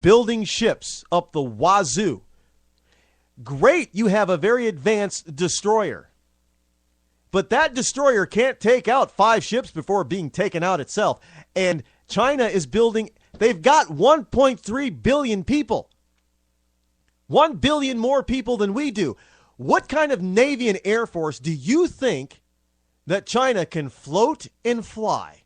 building ships up the wazoo. Great, you have a very advanced destroyer. But that destroyer can't take out 5 ships before being taken out itself. And China is building, they've got 1.3 billion people. 1 billion more people than we do. What kind of Navy and Air Force do you think that China can float and fly?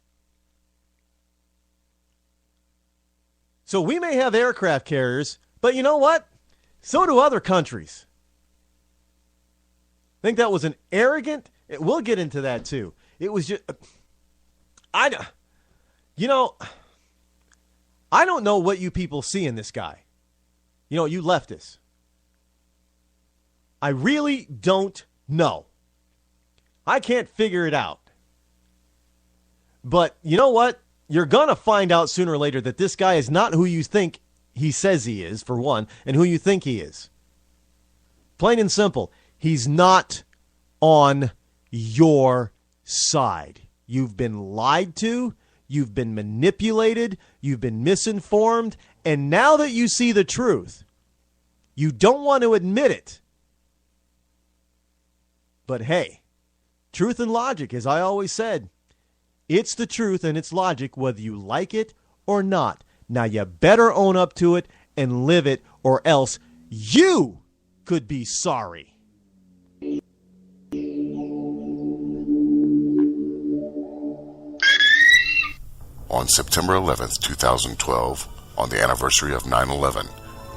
So we may have aircraft carriers, but you know what? So do other countries. I think that was an arrogant, we'll get into that too. It was just, I don't know what you people see in this guy. You leftists. I really don't know. I can't figure it out. But you know what? You're going to find out sooner or later that this guy is not who you think he says he is, for one, and who you think he is. Plain and simple. He's not on your side. You've been lied to. You've been manipulated. You've been misinformed. And now that you see the truth, you don't want to admit it. But hey, truth and logic, as I always said, it's the truth and it's logic whether you like it or not. Now you better own up to it and live it, or else you could be sorry. On September 11th, 2012, on the anniversary of 9/11,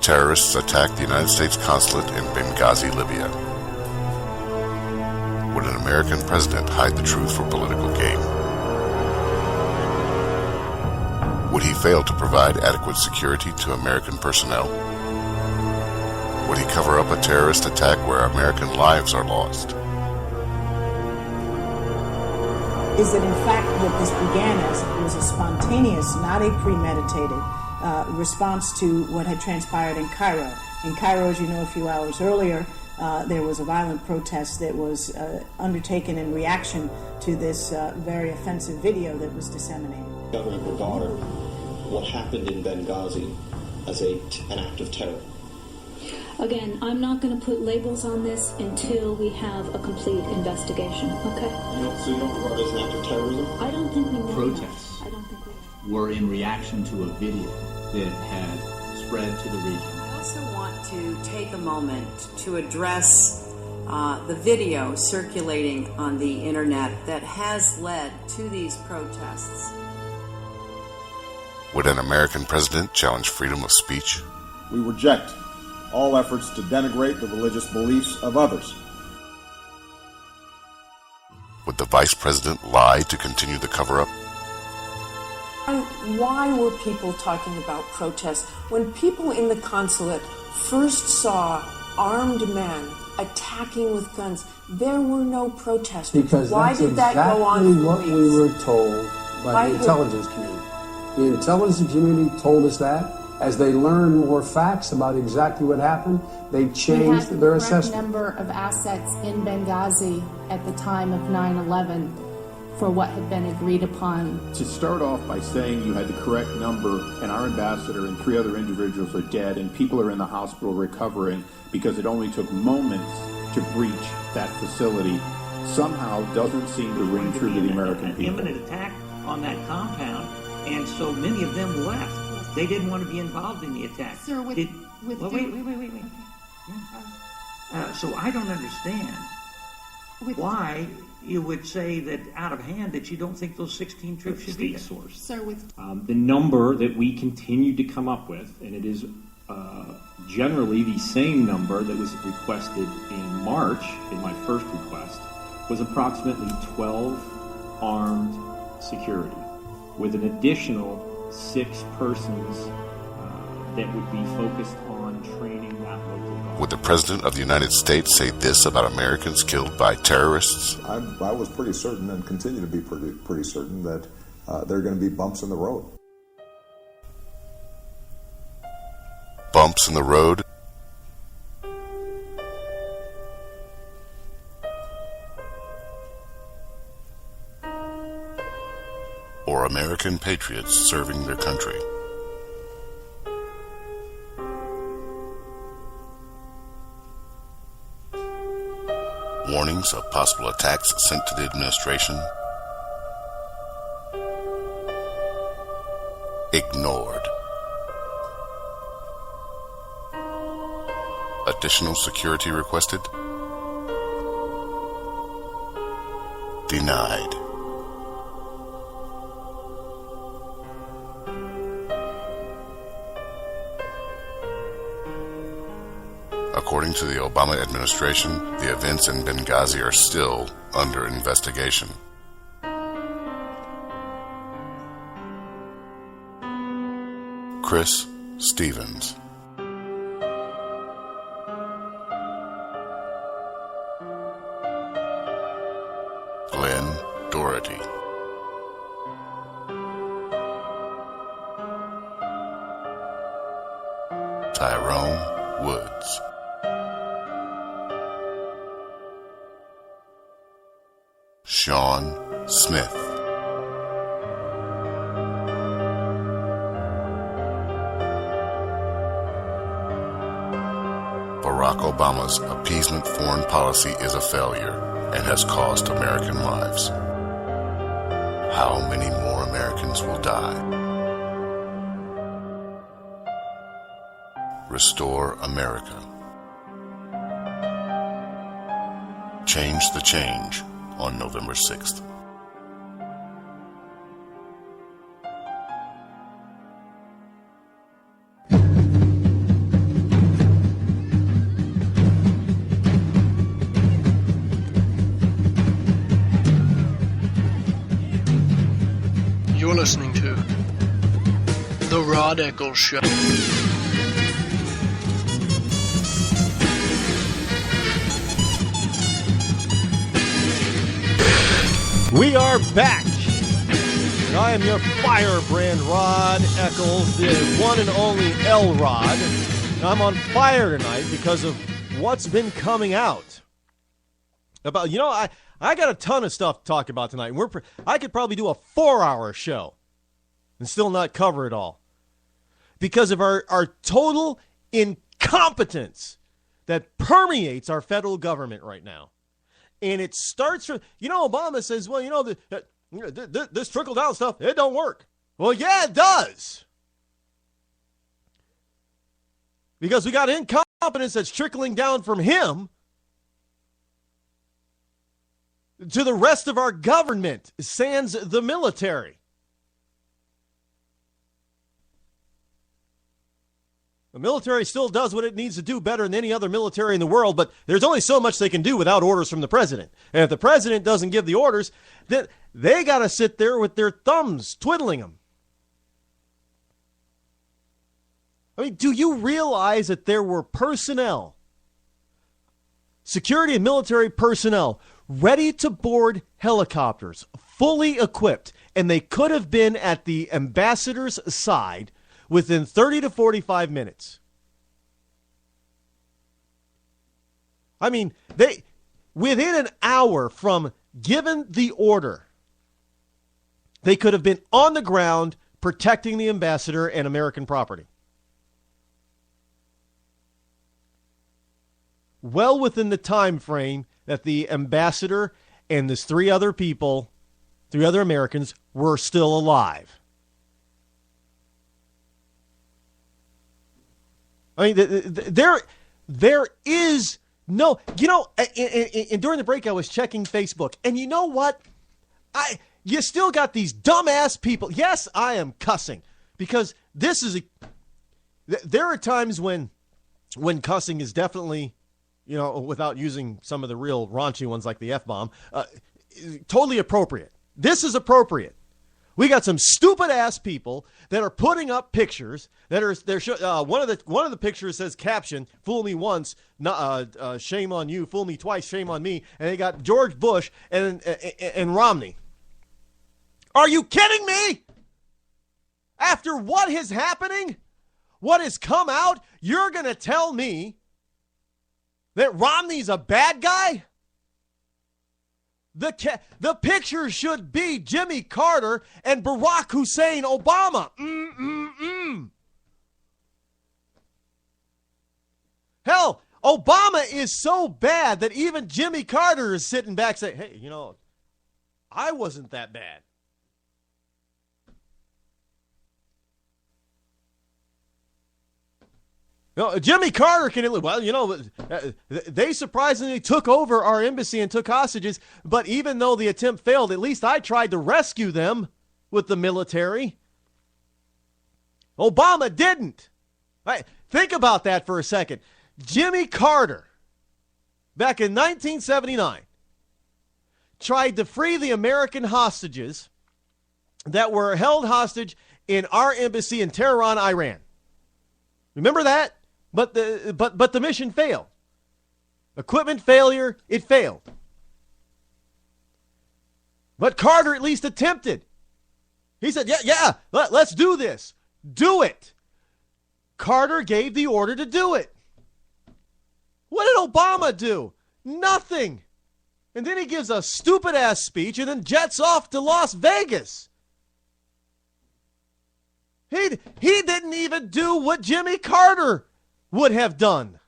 terrorists attacked the United States consulate in Benghazi, Libya. Would an American president hide the truth for political gain? Would he fail to provide adequate security to American personnel? Would he cover up a terrorist attack where American lives are lost? Is that in fact what this began as was a spontaneous, not a premeditated response to what had transpired in Cairo. In Cairo, as you know, a few hours earlier, there was a violent protest that was undertaken in reaction to this very offensive video that was disseminated. Governor Bregard, what happened in Benghazi as an act of terror? Again, I'm not going to put labels on this until we have a complete investigation, okay? So you don't regard it as an act of terrorism? I don't think we know. Protests I don't think we were in reaction to a video that had spread to the region. I also want to take a moment to address the video circulating on the internet that has led to these protests. Would an American president challenge freedom of speech? We reject all efforts to denigrate the religious beliefs of others. Would the vice president lie to continue the cover-up? Why were people talking about protests when people in the consulate first saw armed men attacking with guns? There were no protesters. Because why that's did that go on exactly for what weeks? we were told by the intelligence community. The intelligence community told us that. As they learned more facts about exactly what happened, they changed their assessment. We had the correct number of assets in Benghazi at the time of 9/11 for what had been agreed upon. To start off by saying you had the correct number and our ambassador and 3 other individuals are dead and people are in the hospital recovering because it only took moments to breach that facility somehow doesn't seem to ring true to the American people. An imminent attack on that compound, and so many of them left. They didn't want to be involved in the attack. Sir, wait. So I don't understand why you would say that out of hand that you don't think those 16 troops should be there. Source. Sir, the number that we continue to come up with, and it is generally the same number that was requested in March in my first request, was approximately 12 armed security with an additional 6 persons that would be focused on training that local guard. Would the President of the United States say this about Americans killed by terrorists? I was pretty certain and continue to be pretty certain that there are going to be bumps in the road. Bumps in the road? Or American patriots serving their country? Warnings of possible attacks sent to the administration ignored. Additional security requested? Denied. According to the Obama administration, the events in Benghazi are still under investigation. Chris Stevens. Glenn Doherty. Tyrone Woods. Sean Smith. Barack Obama's appeasement foreign policy is a failure and has cost American lives. How many more Americans will die? Restore America. Change the change on November 6th. You're listening to The Rod Eccles Show. We are back. And I am your firebrand, Rod Eccles, the one and only L-Rod. And I'm on fire tonight because of what's been coming out. About, I got a ton of stuff to talk about tonight. I could probably do a 4-hour show and still not cover it all. Because of our total incompetence that permeates our federal government right now. And it starts from, Obama says, well, this trickle-down stuff, it don't work. Well, yeah, it does. Because we got incompetence that's trickling down from him to the rest of our government, sans the military. The military still does what it needs to do better than any other military in the world, but there's only so much they can do without orders from the president. And if the president doesn't give the orders, then they got to sit there with their thumbs twiddling them. I mean, do you realize that there were personnel, security and military personnel, ready to board helicopters, fully equipped, and they could have been at the ambassador's side within 30 to 45 minutes. I mean, within an hour from given the order, they could have been on the ground protecting the ambassador and American property. Well within the time frame that the ambassador and these three other Americans, were still alive. I mean, there is no, and during the break I was checking Facebook, and you know what? You still got these dumbass people. Yes, I am cussing, because there are times when cussing is definitely, without using some of the real raunchy ones like the F-bomb, totally appropriate. This is appropriate. We got some stupid ass people that are putting up pictures that are one of the pictures says caption, "Fool me once, shame on you. Fool me twice, shame on me." And they got George Bush and Romney. Are you kidding me? After what is happening, what has come out, you're going to tell me that Romney's a bad guy? The picture should be Jimmy Carter and Barack Hussein Obama. Hell, Obama is so bad that even Jimmy Carter is sitting back saying, hey, I wasn't that bad. Jimmy Carter they surprisingly took over our embassy and took hostages, but even though the attempt failed, at least I tried to rescue them with the military. Obama didn't. Right? Think about that for a second. Jimmy Carter, back in 1979, tried to free the American hostages that were held hostage in our embassy in Tehran, Iran. Remember that? But the mission failed. Equipment failure, it failed. But Carter at least attempted. He said, let's do this. Do it. Carter gave the order to do it. What did Obama do? Nothing. And then he gives a stupid-ass speech and then jets off to Las Vegas. He didn't even do what Jimmy Carter would have done.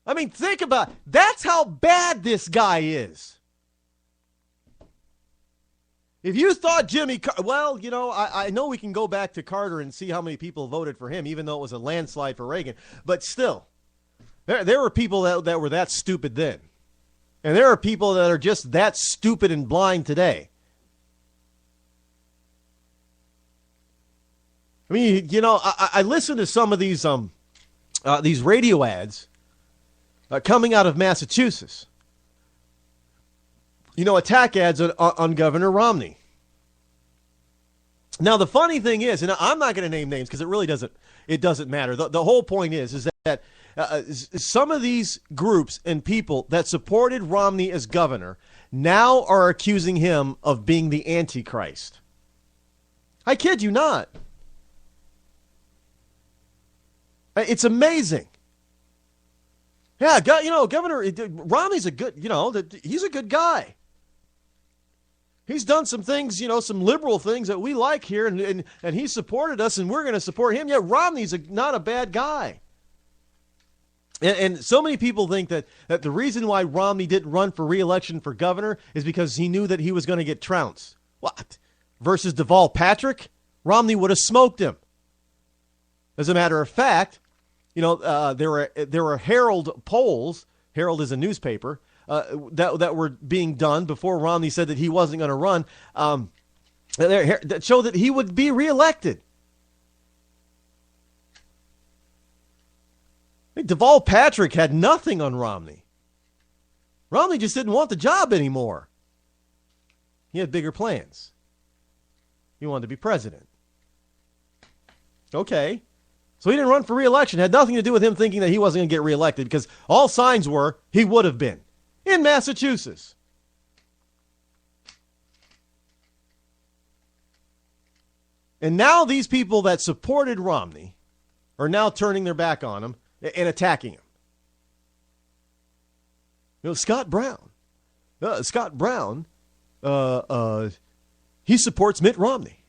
I mean, think about it. That's how bad this guy is. If you thought Jimmy Carter, I know we can go back to Carter and see how many people voted for him, even though it was a landslide for Reagan. But still, there were people that were that stupid then. And there are people that are just that stupid and blind today. I mean, I listen to some of these radio ads coming out of Massachusetts. Attack ads on Governor Romney. Now, the funny thing is, and I'm not going to name names because it really doesn't matter. The whole point is that some of these groups and people that supported Romney as governor now are accusing him of being the Antichrist. I kid you not. It's amazing. Yeah, Governor Romney's he's a good guy. He's done some things, some liberal things that we like here, and he supported us, and we're going to support him. Yeah, Romney's not a bad guy. And so many people think that the reason why Romney didn't run for re-election for governor is because he knew that he was going to get trounced. What? Versus Deval Patrick? Romney would have smoked him. As a matter of fact, there were Herald polls. Herald is a newspaper that were being done before Romney said that he wasn't going to run. That showed that he would be reelected. Deval Patrick had nothing on Romney. Romney just didn't want the job anymore. He had bigger plans. He wanted to be president. Okay. So he didn't run for re-election. It had nothing to do with him thinking that he wasn't going to get reelected, because all signs were he would have been in Massachusetts. And now these people that supported Romney are now turning their back on him and attacking him. Scott Brown. He supports Mitt Romney.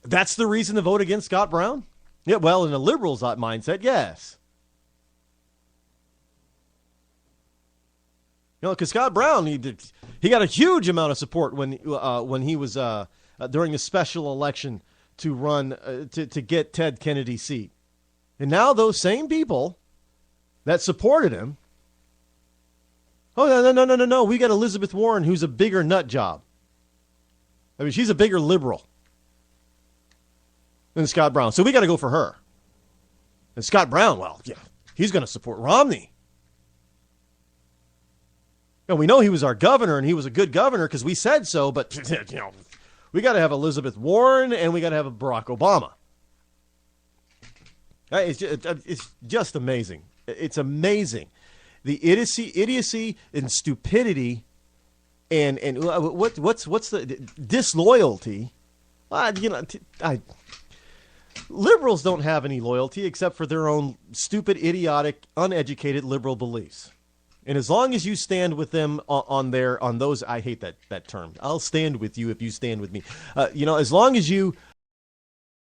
That's the reason to vote against Scott Brown? Yeah, well, in a liberal's mindset, yes. Because Scott Brown, he got a huge amount of support when he was during the special election to run to get Ted Kennedy's seat. And now those same people that supported him, no, we got Elizabeth Warren, who's a bigger nut job. I mean, she's a bigger liberal than Scott Brown. So we got to go for her. And Scott Brown, well, yeah, he's going to support Romney. And we know he was our governor, and he was a good governor because we said so, but, we got to have Elizabeth Warren, and we got to have Barack Obama. It's just amazing. It's amazing. The idiocy and stupidity and what's the disloyalty? Liberals don't have any loyalty except for their own stupid, idiotic, uneducated liberal beliefs. And as long as you stand with them on those, I hate that term. I'll stand with you if you stand with me. As long as you